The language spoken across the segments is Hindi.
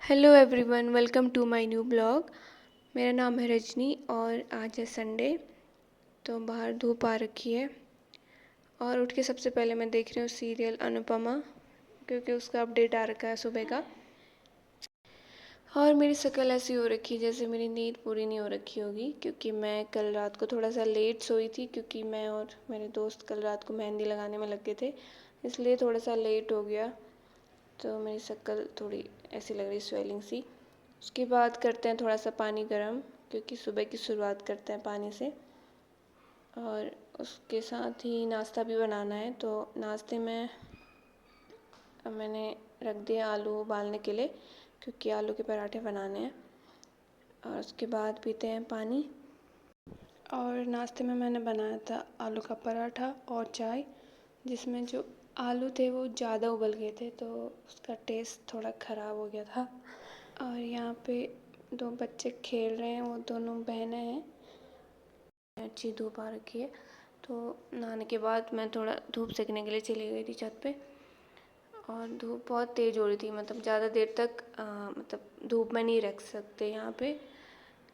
Hello everyone, welcome to my new blog. मेरा नाम है रजनी और आज है संडे। तो बाहर धूप आ रखी है और उठ के सबसे पहले मैं देख रही हूँ सीरियल अनुपमा, क्योंकि उसका अपडेट आ रखा है सुबह का। और मेरी शक्ल ऐसी हो रखी है जैसे मेरी नींद पूरी नहीं हो रखी होगी, क्योंकि मैं कल रात को थोड़ा सा लेट सोई थी, क्योंकि मैं और मेरे दोस्त कल रात को मेहंदी लगाने में लग गए थे, इसलिए थोड़ा सा लेट हो गया। तो मेरी शक्ल थोड़ी ऐसी लग रही, स्वेलिंग सी। उसके बाद करते हैं थोड़ा सा पानी गर्म, क्योंकि सुबह की शुरुआत करते हैं पानी से। और उसके साथ ही नाश्ता भी बनाना है। तो नाश्ते में मैंने रख दिया आलू उबालने के लिए, क्योंकि आलू के पराठे बनाने हैं। और उसके बाद पीते हैं पानी। और नाश्ते में मैंने बनाया था आलू का पराठा और चाय, जिसमें जो आलू थे वो ज़्यादा उबल गए थे, तो उसका टेस्ट थोड़ा ख़राब हो गया था। और यहाँ पे दो बच्चे खेल रहे हैं, वो दोनों बहनें हैं। अच्छी धूप आ रखी है, तो नहाने के बाद मैं थोड़ा धूप सेकने के लिए चली गई थी छत पे। और धूप बहुत तेज़ हो रही थी, मतलब ज़्यादा देर तक मतलब धूप में नहीं रख सकते यहाँ पे,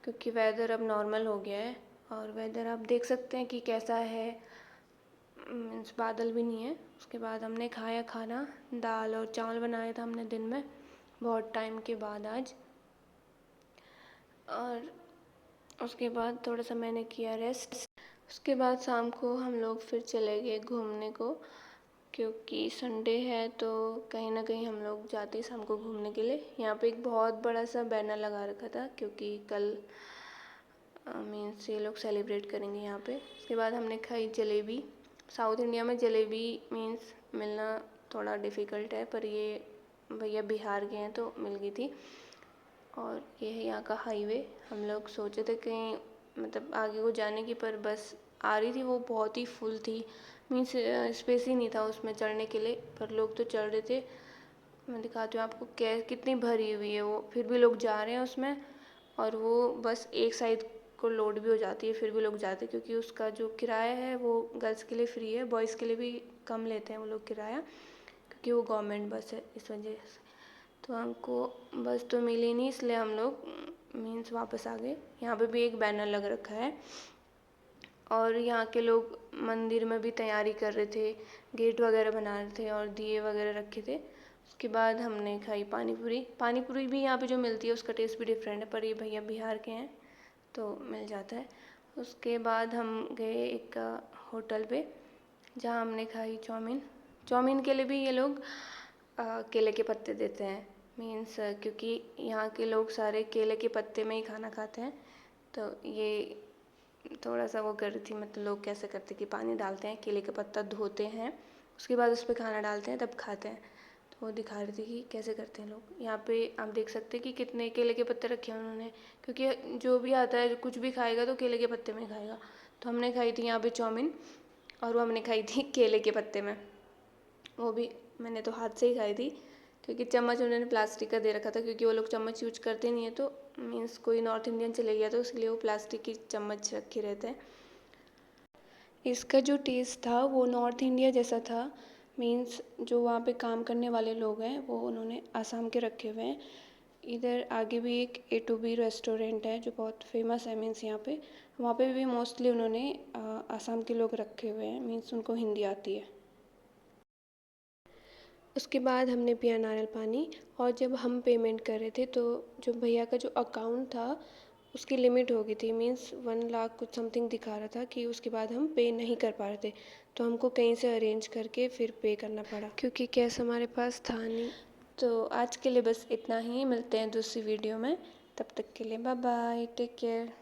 क्योंकि वेदर अब नॉर्मल हो गया है। और वेदर आप देख सकते हैं कि कैसा है, मीन्स बादल भी नहीं है। उसके बाद हमने खाया खाना, दाल और चावल बनाया था हमने दिन में बहुत टाइम के बाद आज। और उसके बाद थोड़ा सा मैंने किया रेस्ट। उसके बाद शाम को हम लोग फिर चले गए घूमने को, क्योंकि संडे है तो कहीं ना कहीं हम लोग जाते हैं शाम को घूमने के लिए। यहाँ पे एक बहुत बड़ा सा बैनर लगा रखा था, क्योंकि कल मीन्स ये लोग सेलिब्रेट करेंगे यहाँ पे। उसके बाद हमने खाई जलेबी। साउथ इंडिया में जलेबी मीन्स मिलना थोड़ा डिफ़िकल्ट है, पर ये भैया बिहार के हैं तो मिल गई थी। और ये है यहाँ का हाईवे। हम लोग सोचे थे कहीं मतलब आगे को जाने की, पर बस आ रही थी वो बहुत ही फुल थी, मीन्स स्पेस ही नहीं था उसमें चढ़ने के लिए, पर लोग तो चढ़ रहे थे। मैं दिखाती हूँ आपको कितनी भरी हुई है वो, फिर भी लोग जा रहे हैं उसमें। और वो बस एक साइड को लोड भी हो जाती है, फिर भी लोग जाते हैं, क्योंकि उसका जो किराया है वो गर्ल्स के लिए फ्री है, बॉयज़ के लिए भी कम लेते हैं वो लोग किराया, क्योंकि वो गवर्नमेंट बस है इस वजह से। तो हमको बस तो मिली नहीं, इसलिए हम लोग मीन्स वापस आ गए। यहाँ पे भी एक बैनर लग रखा है। और यहाँ के लोग मंदिर में भी तैयारी कर रहे थे, गेट वगैरह बना रहे थे और दिए वगैरह रखे थे। उसके बाद हमने खाई पानीपुरी। पानीपुरी भी यहाँ पे जो मिलती है उसका टेस्ट भी डिफरेंट है, पर ये भैया बिहार के हैं तो मिल जाता है। उसके बाद हम गए एक होटल पे, जहाँ हमने खाई चाउमीन। चाउमीन के लिए भी ये लोग केले के पत्ते देते हैं, मीन्स क्योंकि यहाँ के लोग सारे केले के पत्ते में ही खाना खाते हैं। तो ये थोड़ा सा वो कर रही थी, मतलब लोग कैसे करते कि पानी डालते हैं, केले का पत्ता धोते हैं, उसके बाद उस पर खाना डालते हैं, तब खाते हैं। तो वो दिखा रही थी कि कैसे करते हैं लोग। यहाँ पे आप देख सकते हैं कि कितने केले के पत्ते रखे हैं उन्होंने, क्योंकि जो भी आता है कुछ भी खाएगा तो केले के पत्ते में खाएगा। तो हमने खाई थी यहाँ पे चाउमीन, और वो हमने खाई थी केले के पत्ते में। वो भी मैंने तो हाथ से ही खाई थी, क्योंकि चम्मच उन्होंने प्लास्टिक का दे रखा था, क्योंकि वो लोग चम्मच यूज करते नहीं है। तो मीन्स कोई नॉर्थ इंडियन चले गया तो इसलिए वो प्लास्टिक की चम्मच रखे रहते हैं। इसका जो टेस्ट था वो नॉर्थ इंडिया जैसा था, मीन्स जो वहाँ पे काम करने वाले लोग हैं वो उन्होंने आसाम के रखे हुए हैं। इधर आगे भी एक A to B रेस्टोरेंट है जो बहुत फेमस है, मीन्स यहाँ पे, वहाँ पे भी मोस्टली उन्होंने आसाम के लोग रखे हुए हैं, मीन्स उनको हिंदी आती है। उसके बाद हमने पिया नारियल पानी। और जब हम पेमेंट कर रहे थे तो जो भैया का जो अकाउंट था उसकी लिमिट हो गई थी, मीन्स 1 लाख कुछ समथिंग दिखा रहा था, कि उसके बाद हम पे नहीं कर पा रहे थे। तो हमको कहीं से अरेंज करके फिर पे करना पड़ा, क्योंकि कैश हमारे पास था नहीं। तो आज के लिए बस इतना ही, मिलते हैं दूसरी वीडियो में। तब तक के लिए बाय बाय, टेक केयर।